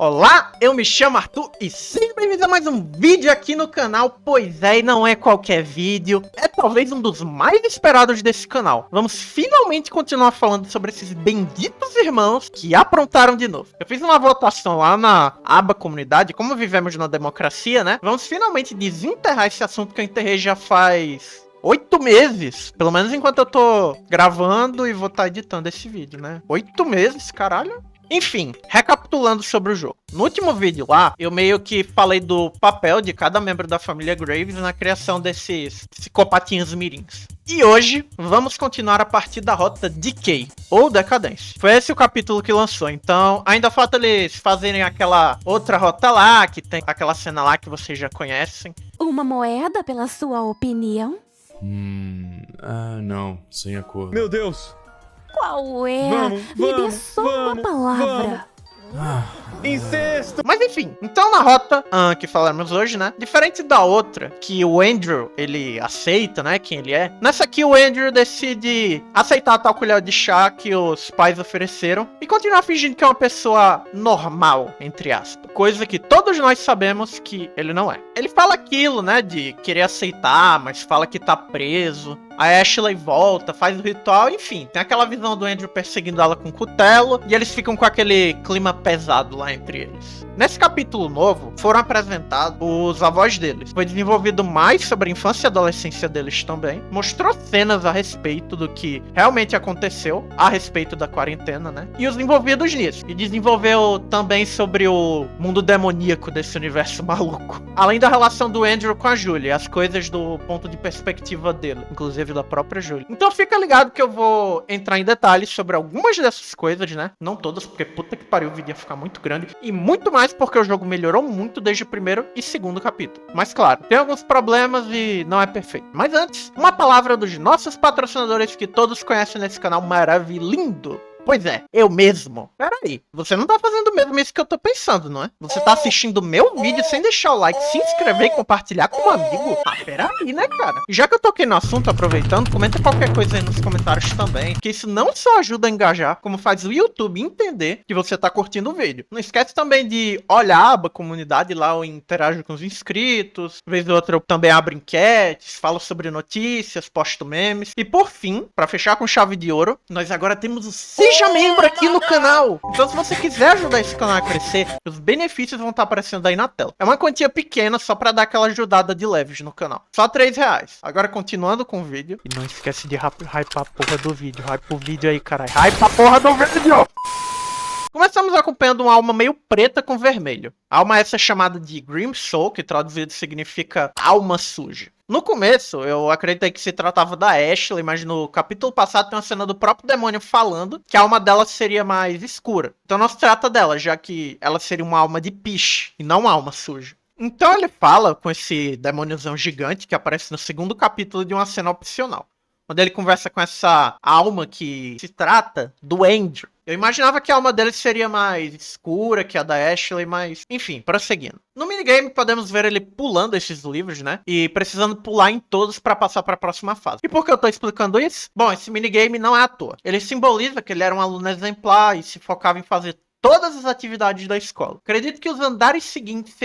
Olá, eu me chamo Arthur e sejam bem-vindos a mais um vídeo aqui no canal. Pois é, e não é qualquer vídeo, é talvez um dos mais esperados desse canal. Vamos finalmente continuar falando sobre esses benditos irmãos que aprontaram de novo. Eu fiz uma votação lá na aba comunidade, como vivemos na democracia, né? Vamos finalmente desenterrar esse assunto que eu enterrei já faz 8 meses, pelo menos enquanto eu tô gravando e vou estar editando esse vídeo, né? 8 meses, caralho. Enfim, recapitulando sobre o jogo. No último vídeo lá, eu meio que falei do papel de cada membro da família Graves na criação desses psicopatinhos mirins. E hoje, vamos continuar a partir da rota Decay, ou Decadência. Foi esse o capítulo que lançou, então ainda falta eles fazerem aquela outra rota lá, que tem aquela cena lá que vocês já conhecem. Uma moeda pela sua opinião? Não, sem a cor. Meu Deus! Qual é? Vamos, Me dê só uma palavra. Incesto! Mas enfim, então na rota que falaremos hoje, né? Diferente da outra, que o Andrew, ele aceita, né? Quem ele é. Nessa aqui o Andrew decide aceitar a tal colher de chá que os pais ofereceram e continuar fingindo que é uma pessoa normal, entre aspas. Coisa que todos nós sabemos que ele não é. Ele fala aquilo, né? De querer aceitar, mas fala que tá preso. A Ashley volta, faz o ritual, enfim. Tem aquela visão do Andrew perseguindo ela com um cutelo. E eles ficam com aquele clima pesado lá entre eles. Nesse capítulo novo, foram apresentados os avós deles. Foi desenvolvido mais sobre a infância e adolescência deles também. Mostrou cenas a respeito do que realmente aconteceu, a respeito da quarentena, né? E os envolvidos nisso. E desenvolveu também sobre o mundo demoníaco desse universo maluco. Além da relação do Andrew com a Julie, as coisas do ponto de perspectiva dele, inclusive da própria Julie. Então fica ligado que eu vou entrar em detalhes sobre algumas dessas coisas, né? Não todas, porque puta que pariu, o vídeo ia ficar muito grande. E muito mais porque o jogo melhorou muito desde o primeiro e segundo capítulo. Mas claro, tem alguns problemas e não é perfeito. Mas antes, uma palavra dos nossos patrocinadores que todos conhecem nesse canal maravilhoso. Pois é, eu mesmo. Peraí, você não tá fazendo mesmo isso que eu tô pensando, não é? Você tá assistindo meu vídeo sem deixar o like, se inscrever e compartilhar com um amigo? Ah, peraí, né, cara? E já que eu toquei no assunto, aproveitando, comenta qualquer coisa aí nos comentários também, que isso não só ajuda a engajar, como faz o YouTube entender que você tá curtindo o vídeo. Não esquece também de olhar a aba comunidade lá, eu interajo com os inscritos, vez ou outra eu também abro enquetes, falo sobre notícias, posto memes. E por fim, pra fechar com chave de ouro, nós agora temos o Seja Membro aqui no canal. Então se você quiser ajudar esse canal a crescer, os benefícios vão estar aparecendo aí na tela. É uma quantia pequena só pra dar aquela ajudada de leves no canal. Só R$3. Agora continuando com o vídeo. E não esquece de hypar a porra do vídeo. Hype o vídeo aí, caralho. Hype a porra do vídeo! Começamos acompanhando uma alma meio preta com vermelho. A alma essa é chamada de Grim Soul, que traduzido significa alma suja. No começo, eu acreditei que se tratava da Ashley, mas no capítulo passado tem uma cena do próprio demônio falando que a alma dela seria mais escura. Então não se trata dela, já que ela seria uma alma de piche e não uma alma suja. Então ele fala com esse demôniozão gigante que aparece no segundo capítulo de uma cena opcional, onde ele conversa com essa alma que se trata do Andrew. Eu imaginava que a alma dele seria mais escura que a da Ashley, mas enfim, prosseguindo. No minigame podemos ver ele pulando esses livros, né? E precisando pular em todos para passar para a próxima fase. E por que eu tô explicando isso? Bom, esse minigame não é à toa. Ele simboliza que ele era um aluno exemplar e se focava em fazer todas as atividades da escola. Acredito que os andares seguintes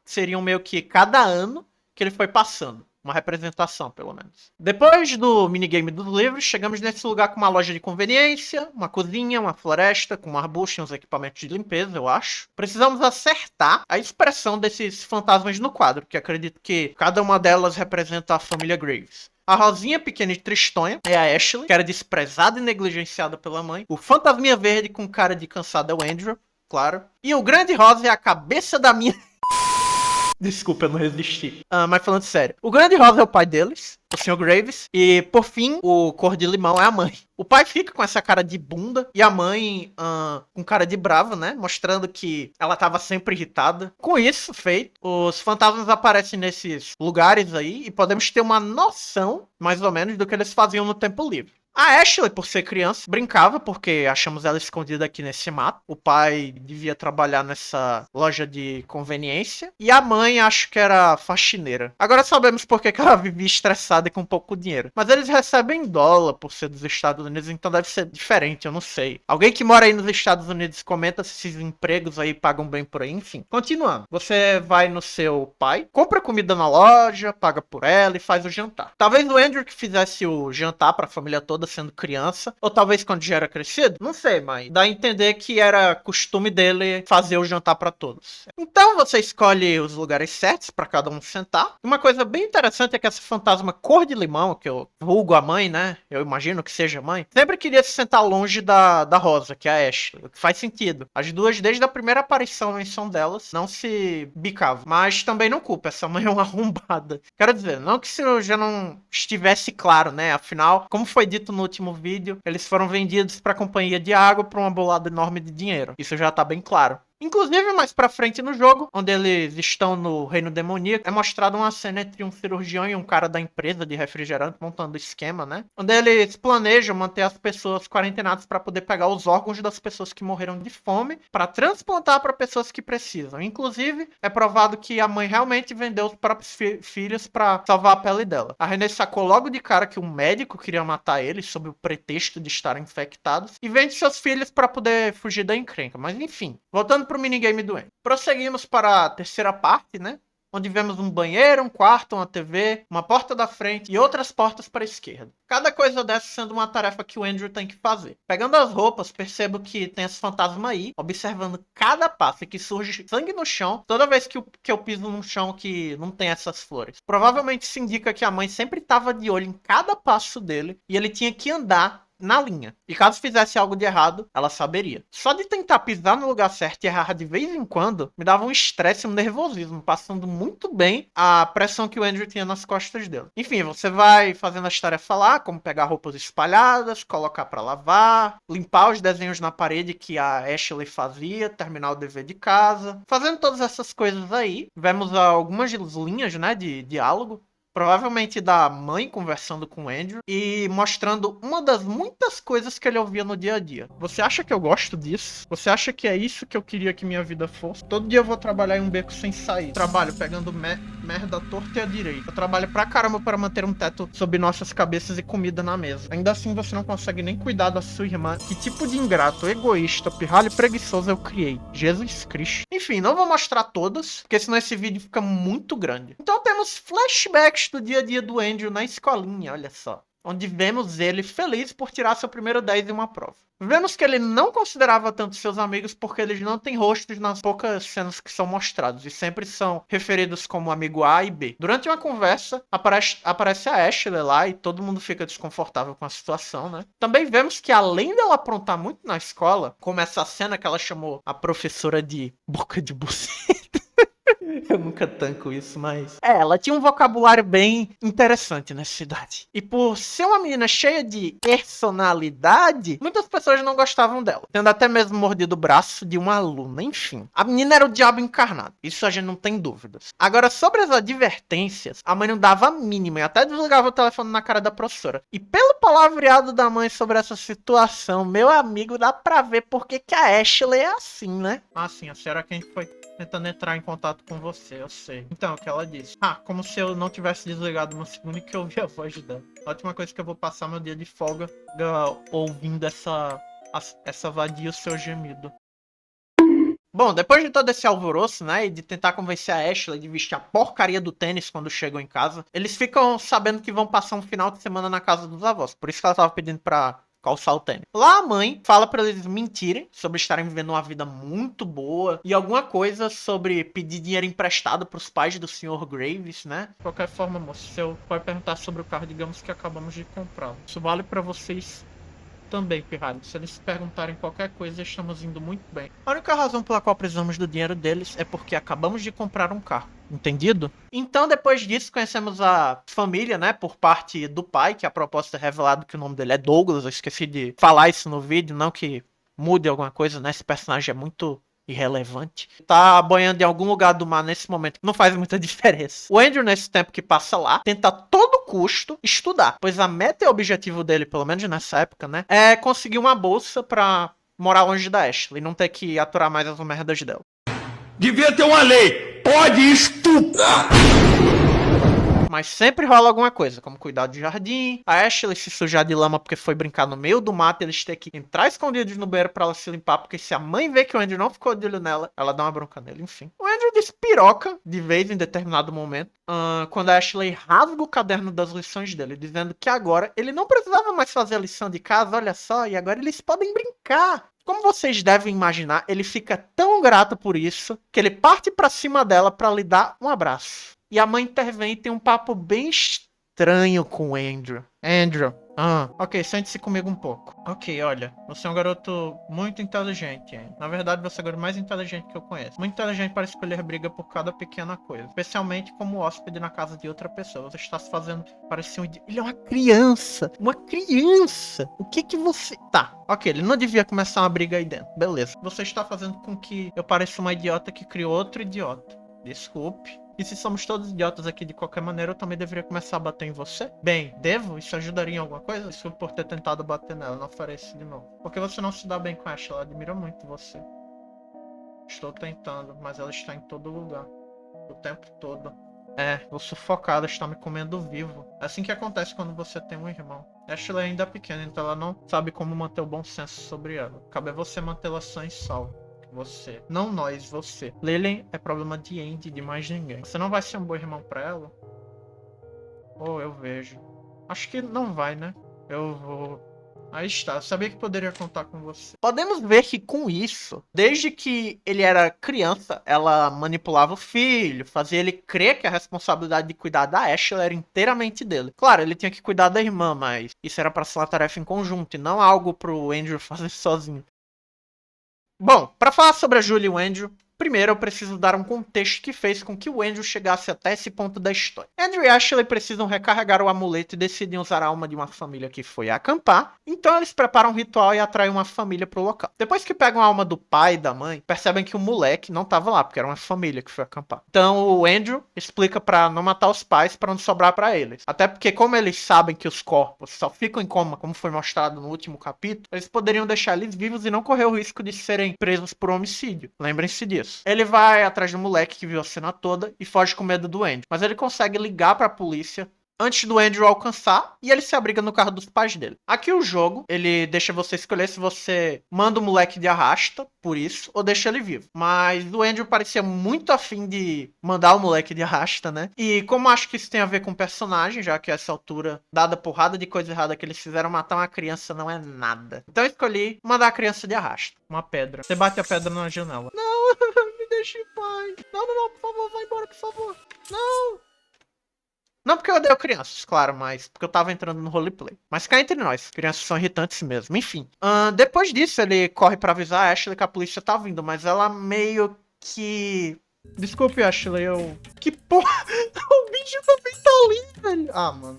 seriam meio que cada ano que ele foi passando. Uma representação, pelo menos. Depois do minigame dos livros, chegamos nesse lugar com uma loja de conveniência, uma cozinha, uma floresta, com um arbusto e uns equipamentos de limpeza, eu acho. Precisamos acertar a expressão desses fantasmas no quadro, que acredito que cada uma delas representa a família Graves. A rosinha pequena e tristonha é a Ashley, que era desprezada e negligenciada pela mãe. O fantasminha verde com cara de cansado é o Andrew, claro. E o grande rosa é a cabeça da minha... Desculpa, eu não resisti. Mas falando sério. O grande rosa é o pai deles, o Sr. Graves. E, por fim, o cor de limão é a mãe. O pai fica com essa cara de bunda. E a mãe com cara de brava, né? Mostrando que ela tava sempre irritada. Com isso feito, os fantasmas aparecem nesses lugares aí. E podemos ter uma noção, mais ou menos, do que eles faziam no tempo livre. A Ashley, por ser criança, brincava porque achamos ela escondida aqui nesse mato. O pai devia trabalhar nessa loja de conveniência. E a mãe, acho que era faxineira. Agora sabemos por que ela vivia estressada e com pouco dinheiro. Mas eles recebem dólar por ser dos Estados Unidos, então deve ser diferente, eu não sei. Alguém que mora aí nos Estados Unidos comenta se esses empregos aí pagam bem por aí. Enfim, continuando. Você vai no seu pai, compra comida na loja, paga por ela e faz o jantar. Talvez o Andrew que fizesse o jantar pra família toda sendo criança, ou talvez quando já era crescido, não sei, mas dá a entender que era costume dele fazer o jantar pra todos. Então você escolhe os lugares certos pra cada um sentar. Uma coisa bem interessante é que essa fantasma cor de limão, que eu vulgo a mãe, né? Eu imagino que seja a mãe, sempre queria se sentar longe da Rosa, que é a Ashley, o que faz sentido. As duas, desde a primeira aparição em som delas, não se bicavam. Mas também não culpa, essa mãe é uma arrombada. Quero dizer, não que isso já não estivesse claro, né? Afinal, como foi dito no último vídeo, eles foram vendidos pra companhia de água por uma bolada enorme de dinheiro. Isso já tá bem claro. Inclusive, mais pra frente no jogo, onde eles estão no reino demoníaco, é mostrada uma cena entre um cirurgião e um cara da empresa de refrigerante montando o esquema, né? Onde eles planejam manter as pessoas quarentenadas pra poder pegar os órgãos das pessoas que morreram de fome pra transplantar pra pessoas que precisam. Inclusive, é provado que a mãe realmente vendeu os próprios filhos pra salvar a pele dela. A Renée sacou logo de cara que um médico queria matar eles sob o pretexto de estarem infectados e vende seus filhos pra poder fugir da encrenca. Mas enfim, voltando pro minigame do End. Prosseguimos para a terceira parte, né? Onde vemos um banheiro, um quarto, uma TV, uma porta da frente e outras portas para a esquerda. Cada coisa dessa sendo uma tarefa que o Andrew tem que fazer. Pegando as roupas, percebo que tem esse fantasma aí, observando cada passo e que surge sangue no chão toda vez que eu piso num chão que não tem essas flores. Provavelmente isso indica que a mãe sempre estava de olho em cada passo dele e ele tinha que andar na linha. E caso fizesse algo de errado, ela saberia. Só de tentar pisar no lugar certo e errar de vez em quando, me dava um estresse e um nervosismo, passando muito bem a pressão que o Andrew tinha nas costas dele. Enfim, você vai fazendo as tarefas lá, como pegar roupas espalhadas, colocar pra lavar, limpar os desenhos na parede que a Ashley fazia, terminar o dever de casa. Fazendo todas essas coisas aí, vemos algumas linhas, né, de diálogo. Provavelmente da mãe conversando com o Andrew e mostrando uma das muitas coisas que ele ouvia no dia a dia. Você acha que eu gosto disso? Você acha que é isso que eu queria que minha vida fosse? Todo dia eu vou trabalhar em um beco sem sair. Trabalho pegando merda torta e à direita. Eu trabalho pra caramba para manter um teto sobre nossas cabeças e comida na mesa. Ainda assim você não consegue nem cuidar da sua irmã. Que tipo de ingrato, egoísta, pirralho e preguiçoso eu criei? Jesus Cristo. Enfim, não vou mostrar todas, porque senão esse vídeo fica muito grande. Então temos flashbacks do dia a dia do Andrew na escolinha, olha só. Onde vemos ele feliz por tirar seu primeiro 10 em uma prova. Vemos que ele não considerava tanto seus amigos porque eles não têm rostos nas poucas cenas que são mostrados e sempre são referidos como amigo A e B. Durante uma conversa, aparece a Ashley lá e todo mundo fica desconfortável com a situação, né? Também vemos que além dela aprontar muito na escola, como essa cena que ela chamou a professora de boca de buceta. Eu nunca tanco isso, mas... ela tinha um vocabulário bem interessante nessa cidade. E por ser uma menina cheia de personalidade, muitas pessoas não gostavam dela. Tendo até mesmo mordido o braço de uma aluna, enfim. A menina era o diabo encarnado. Isso a gente não tem dúvidas. Agora, sobre as advertências, a mãe não dava a mínima e até desligava o telefone na cara da professora. E pelo palavreado da mãe sobre essa situação, meu amigo, dá pra ver por que a Ashley é assim, né? Ah, sim, a senhora quem foi tentando entrar em contato com você, eu sei. Então, o que ela disse? Ah, como se eu não tivesse desligado no segundo e que eu ouvi a voz dela. A última coisa que eu vou passar meu dia de folga ouvindo essa vadia o seu gemido. Bom, depois de todo esse alvoroço, né, e de tentar convencer a Ashley de vestir a porcaria do tênis quando chegam em casa, eles ficam sabendo que vão passar um final de semana na casa dos avós. Por isso que ela tava pedindo pra calçar o tênis. Lá a mãe fala pra eles mentirem sobre estarem vivendo uma vida muito boa e alguma coisa sobre pedir dinheiro emprestado pros pais do Sr. Graves, né? De qualquer forma, moço, se eu for perguntar sobre o carro, digamos que acabamos de comprá-lo. Isso vale pra vocês também, pirralho. Se eles perguntarem qualquer coisa, estamos indo muito bem. A única razão pela qual precisamos do dinheiro deles é porque acabamos de comprar um carro. Entendido? Então, depois disso, conhecemos a família, né? Por parte do pai, que a propósito é revelado que o nome dele é Douglas. Eu esqueci de falar isso no vídeo, não que mude alguma coisa, né? Esse personagem é muito irrelevante. Tá boiando em algum lugar do mar nesse momento, não faz muita diferença. O Andrew, nesse tempo que passa lá, tenta a todo custo estudar, pois a meta e o objetivo dele, pelo menos nessa época, né, é conseguir uma bolsa pra morar longe da Ashley, não ter que aturar mais as merdas dela. Devia ter uma lei. Pode estuprar. Mas sempre rola alguma coisa, como cuidar do jardim, a Ashley se sujar de lama porque foi brincar no meio do mato, eles têm que entrar escondidos no banheiro pra ela se limpar, porque se a mãe vê que o Andrew não ficou de olho nela, ela dá uma bronca nele, enfim. O Andrew despiroca de vez em determinado momento, quando a Ashley rasga o caderno das lições dele, dizendo que agora ele não precisava mais fazer a lição de casa, olha só, e agora eles podem brincar. Como vocês devem imaginar, ele fica tão grato por isso, que ele parte pra cima dela pra lhe dar um abraço. E a mãe intervém e tem um papo bem estranho com o Andrew. Andrew, ok, sente-se comigo um pouco. Ok, olha, você é um garoto muito inteligente, hein? Na verdade, você é o garoto mais inteligente que eu conheço. Muito inteligente para escolher briga por cada pequena coisa. Especialmente como hóspede na casa de outra pessoa. Você está se fazendo parecer um idiota. Ele é uma criança! Uma criança! O que que você... Tá, ok, ele não devia começar uma briga aí dentro. Beleza. Você está fazendo com que eu pareça uma idiota que criou outro idiota. Desculpe. E se somos todos idiotas aqui de qualquer maneira, eu também deveria começar a bater em você? Bem, devo? Isso ajudaria em alguma coisa? Desculpe por ter tentado bater nela, não farei isso de novo. Porque você não se dá bem com a Ashley, ela admira muito você. Estou tentando, mas ela está em todo lugar. O tempo todo. Vou sufocá-la, está me comendo vivo. É assim que acontece quando você tem um irmão. Ashley ainda é pequena, então ela não sabe como manter o bom senso sobre ela. Cabe a você mantê-la sã e salva. Você. Não nós, você. Lillian é problema de Andy e de mais ninguém. Você não vai ser um bom irmão pra ela? Eu vejo. Acho que não vai, né? Eu vou... Aí está, eu sabia que poderia contar com você. Podemos ver que com isso, desde que ele era criança, ela manipulava o filho, fazia ele crer que a responsabilidade de cuidar da Ashley era inteiramente dele. Claro, ele tinha que cuidar da irmã, mas isso era pra ser uma tarefa em conjunto e não algo pro Andrew fazer sozinho. Bom, para falar sobre a Julie e o Andrew, primeiro eu preciso dar um contexto que fez com que o Andrew chegasse até esse ponto da história. Andrew e Ashley precisam recarregar o amuleto e decidem usar a alma de uma família que foi acampar, então eles preparam um ritual e atraem uma família pro local. Depois que pegam a alma do pai e da mãe, percebem que o moleque não tava lá, porque era uma família que foi acampar. Então o Andrew explica pra não matar os pais pra não sobrar pra eles. Até porque como eles sabem que os corpos só ficam em coma, como foi mostrado no último capítulo, eles poderiam deixar eles vivos e não correr o risco de serem presos por homicídio. Lembrem-se disso. Ele vai atrás do moleque que viu a cena toda e foge com medo do Andrew. Mas ele consegue ligar pra polícia antes do Andrew alcançar e ele se abriga no carro dos pais dele. Aqui o jogo, ele deixa você escolher se você manda o moleque de arrasta, por isso, ou deixa ele vivo. Mas o Andrew parecia muito afim de mandar o moleque de arrasta, né? E como acho que isso tem a ver com o personagem, já que a essa altura, dada a porrada de coisa errada que eles fizeram, matar uma criança não é nada. Então eu escolhi mandar a criança de arrasta. Uma pedra. Você bate a pedra na janela. Não, me deixe em paz. Não, por favor, vai embora, por favor. Não. Não porque eu odeio crianças, claro, mas porque eu tava entrando no roleplay. Mas cá entre nós, crianças são irritantes mesmo. Enfim, depois disso ele corre pra avisar a Ashley que a polícia tá vindo, mas ela meio que... Desculpe, Ashley, Que porra... O bicho também tá ali, velho. Mano.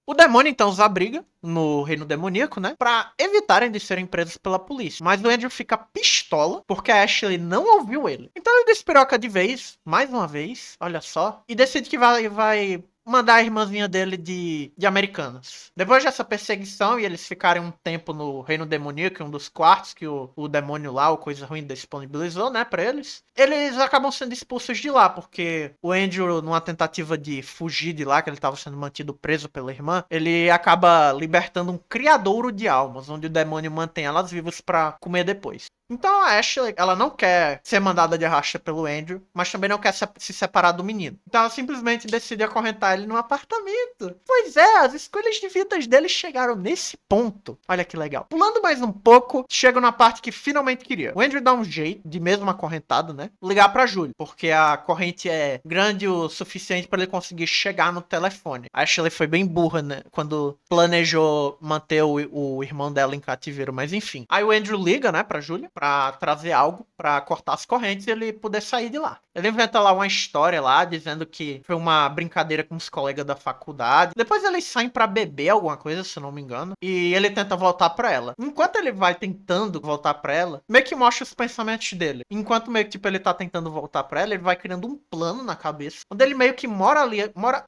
O demônio então os abriga no reino demoníaco, né? Pra evitarem de serem presos pela polícia. Mas o Andrew fica pistola porque a Ashley não ouviu ele. Então ele despiroca de vez, mais uma vez, olha só. E decide que vai mandar a irmãzinha dele de Americanas. Depois dessa perseguição e eles ficarem um tempo no reino demoníaco, um dos quartos que o demônio lá, o coisa ruim, disponibilizou, né, pra eles. Eles acabam sendo expulsos de lá, porque o Andrew, numa tentativa de fugir de lá, que ele tava sendo mantido preso pela irmã, ele acaba libertando um criadouro de almas, onde o demônio mantém elas vivas pra comer depois. Então a Ashley, ela não quer ser mandada de arrasta pelo Andrew, mas também não quer se separar do menino. Então ela simplesmente decide acorrentar ele num apartamento. Pois é, as escolhas de vidas dele chegaram nesse ponto. Olha que legal. Pulando mais um pouco, chega na parte que finalmente queria. O Andrew dá um jeito, de mesmo acorrentado, né? Ligar pra Julie, porque a corrente é grande o suficiente para ele conseguir chegar no telefone. A Ashley foi bem burra, né? Quando planejou manter o irmão dela em cativeiro, mas enfim. Aí o Andrew liga, né, pra Julie, pra trazer algo pra cortar as correntes e ele poder sair de lá. Ele inventa lá uma história lá, dizendo que foi uma brincadeira com os colegas da faculdade. Depois eles saem pra beber alguma coisa, se eu não me engano. E ele tenta voltar pra ela. Enquanto ele vai tentando voltar pra ela, meio que mostra os pensamentos dele. Enquanto meio que, tipo, ele tá tentando voltar pra ela, ele vai criando um plano na cabeça. Onde ele meio que mora ali...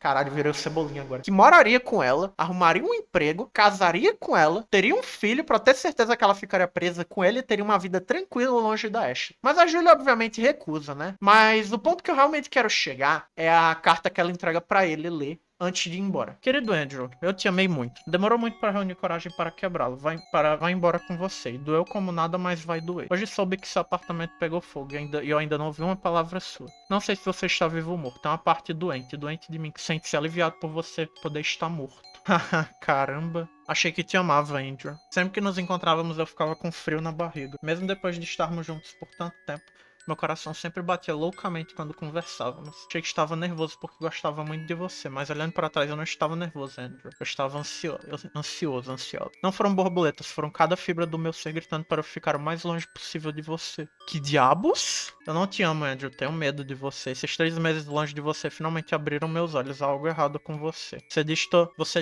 Caralho, virei o Cebolinha agora. Que moraria com ela, arrumaria um emprego, casaria com ela, teria um filho pra ter certeza que ela ficaria presa com ele e teria uma vida tranquila longe da Ashley. Mas a Julia, obviamente, recusa, né? Mas o ponto que eu realmente quero chegar é a carta que ela entrega pra ele ler antes de ir embora. Querido Andrew, eu te amei muito. Demorou muito para reunir coragem para quebrá-lo. Vai embora com você. E doeu como nada, mas vai doer. Hoje soube que seu apartamento pegou fogo e eu ainda não ouvi uma palavra sua. Não sei se você está vivo ou morto. É uma parte doente de mim que sente-se aliviado por você poder estar morto. Haha, caramba. Achei que te amava, Andrew. Sempre que nos encontrávamos eu ficava com frio na barriga. Mesmo depois de estarmos juntos por tanto tempo. Meu coração sempre batia loucamente quando conversávamos. Achei que estava nervoso porque gostava muito de você, mas olhando para trás eu não estava nervoso, Andrew. Eu estava ansioso. Não foram borboletas, foram cada fibra do meu ser gritando para eu ficar o mais longe possível de você. Que diabos? Eu não te amo, Andrew. Tenho medo de você. Esses 3 meses longe de você finalmente abriram meus olhos. Há algo errado com você. Você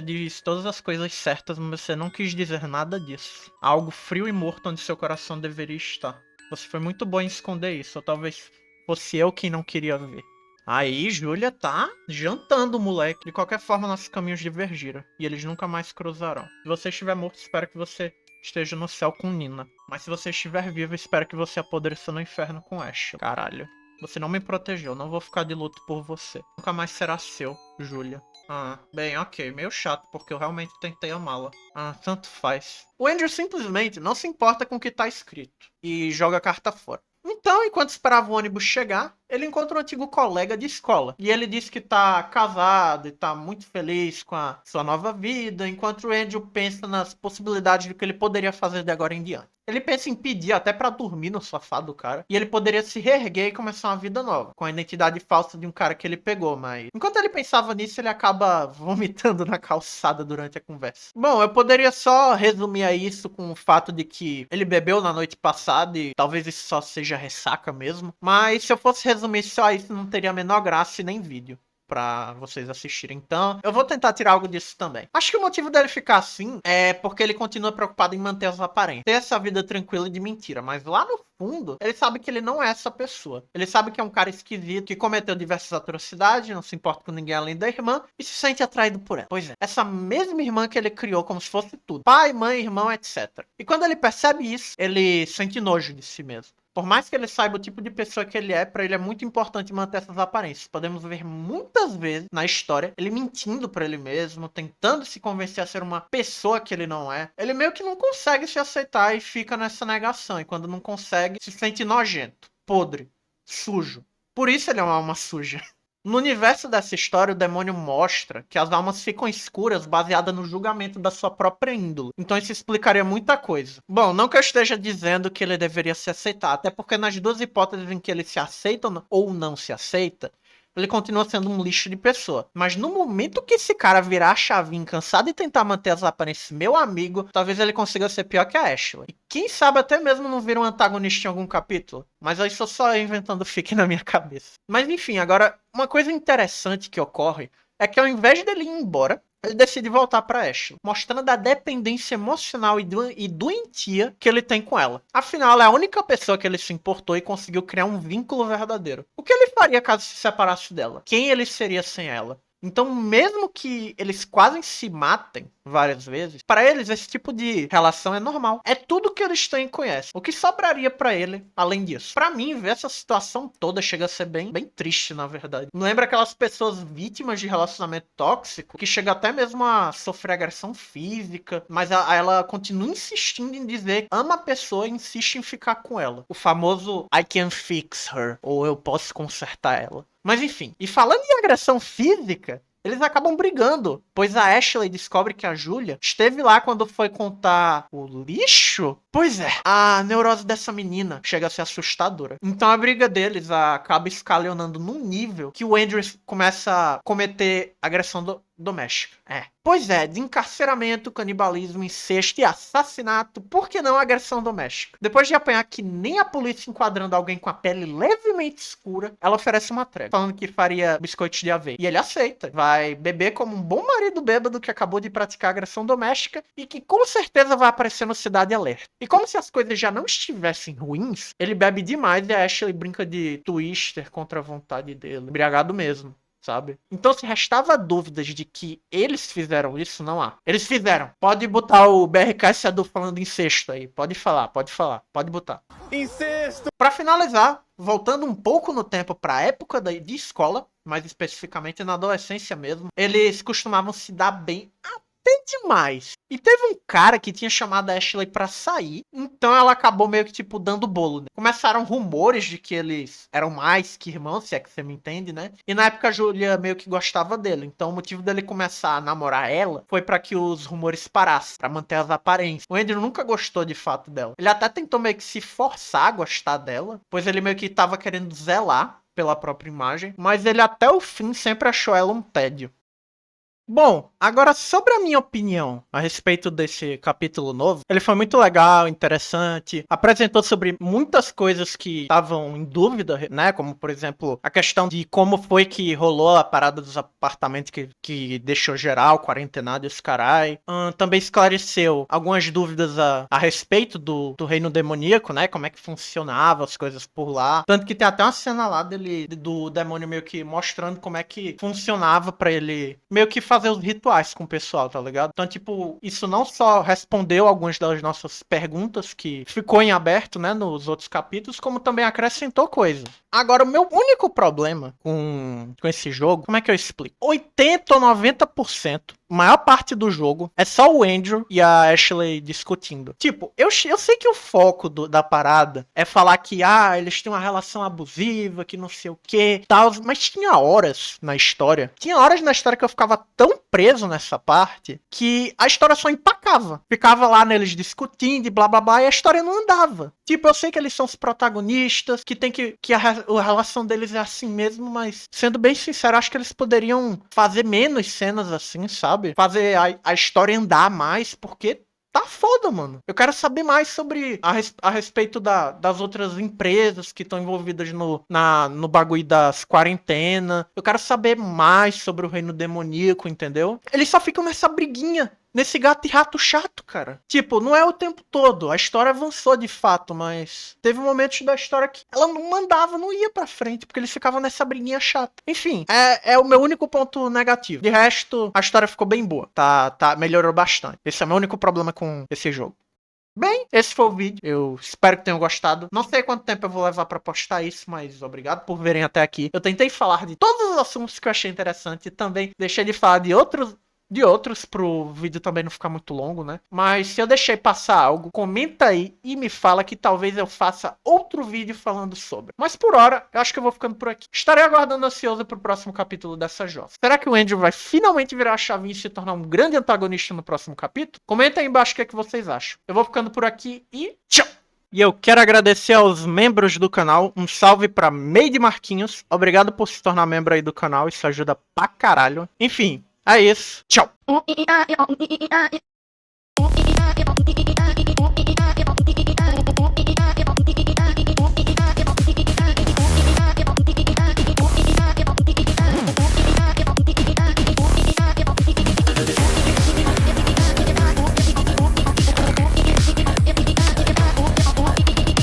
diz todas as coisas certas, mas você não quis dizer nada disso. Há algo frio e morto onde seu coração deveria estar. Você foi muito bom em esconder isso, ou talvez fosse eu quem não queria ver. Aí, Julia tá jantando o moleque. De qualquer forma, nossos caminhos divergiram, e eles nunca mais cruzarão. Se você estiver morto, espero que você esteja no céu com Nina. Mas se você estiver vivo, espero que você apodreça no inferno com Ashley. Caralho. Você não me protegeu, não vou ficar de luto por você. Nunca mais será seu, Julia. Ah, bem, ok. Meio chato, porque eu realmente tentei amá-la. Ah, tanto faz. O Andrew simplesmente não se importa com o que tá escrito e joga a carta fora. Então, enquanto esperava o ônibus chegar, ele encontra um antigo colega de escola. E ele diz que tá casado e tá muito feliz com a sua nova vida, enquanto o Andrew pensa nas possibilidades do que ele poderia fazer de agora em diante. Ele pensa em pedir até pra dormir no sofá do cara, e ele poderia se reerguer e começar uma vida nova, com a identidade falsa de um cara que ele pegou, mas... Enquanto ele pensava nisso, ele acaba vomitando na calçada durante a conversa. Bom, eu poderia só resumir a isso com o fato de que ele bebeu na noite passada, e talvez isso só seja ressaca mesmo, mas se eu fosse resumir só isso, não teria a menor graça e nem vídeo pra vocês assistirem. Então, eu vou tentar tirar algo disso também. Acho que o motivo dele ficar assim é porque ele continua preocupado em manter as aparências. Ter essa vida tranquila de mentira. Mas lá no fundo, ele sabe que ele não é essa pessoa. Ele sabe que é um cara esquisito, que cometeu diversas atrocidades, não se importa com ninguém além da irmã, e se sente atraído por ela. Pois é, essa mesma irmã que ele criou como se fosse tudo. Pai, mãe, irmão, etc. E quando ele percebe isso, ele sente nojo de si mesmo. Por mais que ele saiba o tipo de pessoa que ele é, pra ele é muito importante manter essas aparências. Podemos ver muitas vezes na história ele mentindo pra ele mesmo, tentando se convencer a ser uma pessoa que ele não é. Ele meio que não consegue se aceitar e fica nessa negação. E quando não consegue, se sente nojento, podre, sujo. Por isso ele é uma alma suja. No universo dessa história, o demônio mostra que as almas ficam escuras baseada no julgamento da sua própria índole. Então isso explicaria muita coisa. Bom, não que eu esteja dizendo que ele deveria se aceitar, até porque nas duas hipóteses em que ele se aceita ou não se aceita, ele continua sendo um lixo de pessoa. Mas no momento que esse cara virar a chavinha, cansado de tentar manter as aparências, meu amigo, talvez ele consiga ser pior que a Ashley. E quem sabe até mesmo não vira um antagonista em algum capítulo. Mas aí só eu inventando fique na minha cabeça. Mas enfim, agora, uma coisa interessante que ocorre é que ao invés dele ir embora, ele decide voltar pra Ashley, mostrando a dependência emocional e doentia que ele tem com ela. Afinal, ela é a única pessoa que ele se importou e conseguiu criar um vínculo verdadeiro. O que ele faria caso se separasse dela? Quem ele seria sem ela? Então, mesmo que eles quase se matem várias vezes, para eles esse tipo de relação é normal. É tudo que eles têm e conhecem. O que sobraria para ele além disso? Para mim, ver essa situação toda chega a ser bem triste, na verdade. Me lembra aquelas pessoas vítimas de relacionamento tóxico que chega até mesmo a sofrer agressão física, mas ela continua insistindo em dizer que ama a pessoa e insiste em ficar com ela. O famoso I can fix her, ou eu posso consertar ela. Mas enfim, e falando em agressão física, eles acabam brigando, pois a Ashley descobre que a Julia esteve lá quando foi contar o lixo. Pois é, a neurose dessa menina chega a ser assustadora. Então a briga deles acaba escalonando num nível que o Andrew começa a cometer agressão doméstica. Pois é, de encarceramento, canibalismo, incesto e assassinato, por que não agressão doméstica? Depois de apanhar que nem a polícia enquadrando alguém com a pele levemente escura, ela oferece uma trégua, falando que faria biscoitos de aveia. E ele aceita. Vai beber como um bom marido bêbado que acabou de praticar agressão doméstica e que com certeza vai aparecer no Cidade Alerta. E como se as coisas já não estivessem ruins, ele bebe demais e a Ashley brinca de twister contra a vontade dele. Embriagado mesmo. Sabe? Então, se restava dúvidas de que eles fizeram isso, não há. Eles fizeram. Pode botar o BRK Sadu falando incesto aí. Pode falar. Pode botar. Incesto! Pra finalizar, voltando um pouco no tempo pra época de escola, mais especificamente na adolescência mesmo, eles costumavam se dar bem demais. E teve um cara que tinha chamado a Ashley pra sair, então ela acabou meio que, tipo, dando bolo, né? Começaram rumores de que eles eram mais que irmãos, se é que você me entende, né? E na época a Julia meio que gostava dele, então o motivo dele começar a namorar ela foi pra que os rumores parassem, pra manter as aparências. O Andrew nunca gostou de fato dela. Ele até tentou meio que se forçar a gostar dela, pois ele meio que tava querendo zelar pela própria imagem, mas ele até o fim sempre achou ela um tédio. Bom, agora sobre a minha opinião a respeito desse capítulo novo, ele foi muito legal, interessante, apresentou sobre muitas coisas que estavam em dúvida, né, como por exemplo, a questão de como foi que rolou a parada dos apartamentos que deixou geral, quarentenado e os carai. Também esclareceu algumas dúvidas a respeito do reino demoníaco, né, como é que funcionava as coisas por lá, tanto que tem até uma cena lá do demônio meio que mostrando como é que funcionava pra ele meio que fazer os rituais com o pessoal, tá ligado? Então, tipo, isso não só respondeu algumas das nossas perguntas que ficou em aberto, né, nos outros capítulos, como também acrescentou coisas. Agora, o meu único problema com esse jogo, como é que eu explico? 80 ou 90%, maior parte do jogo, é só o Andrew e a Ashley discutindo. Tipo, eu sei que o foco da parada é falar que, eles têm uma relação abusiva, que não sei o que, tal, mas tinha horas na história que eu ficava tão preso nessa parte que a história só empacava. Ficava lá neles discutindo e blá blá blá, e a história não andava. Tipo, eu sei que eles são os protagonistas, que a relação deles é assim mesmo, mas sendo bem sincero, acho que eles poderiam fazer menos cenas assim, sabe? Fazer a história andar mais, porque tá foda, mano. Eu quero saber mais sobre a respeito das outras empresas que estão envolvidas no bagulho das quarentenas. Eu quero saber mais sobre o reino demoníaco, entendeu? Eles só ficam nessa briguinha, nesse gato e rato chato, cara. Tipo, não é o tempo todo. A história avançou de fato, mas teve momentos da história que ela não mandava, não ia pra frente, porque eles ficavam nessa briguinha chata. Enfim, é o meu único ponto negativo. De resto, a história ficou bem boa. Melhorou bastante. Esse é o meu único problema com esse jogo. Bem, esse foi o vídeo. Eu espero que tenham gostado. Não sei quanto tempo eu vou levar pra postar isso, mas obrigado por verem até aqui. Eu tentei falar de todos os assuntos que eu achei interessante e também deixei de falar de outros pro vídeo também não ficar muito longo, né? Mas se eu deixei passar algo, comenta aí e me fala que talvez eu faça outro vídeo falando sobre. Mas por hora, eu acho que eu vou ficando por aqui. Estarei aguardando ansioso pro próximo capítulo dessa jossa. Será que o Andrew vai finalmente virar a chavinha e se tornar um grande antagonista no próximo capítulo? Comenta aí embaixo o que vocês acham. Eu vou ficando por aqui e tchau! E eu quero agradecer aos membros do canal. Um salve pra Meide Marquinhos. Obrigado por se tornar membro aí do canal. Isso ajuda pra caralho. Enfim. É isso. Tchau.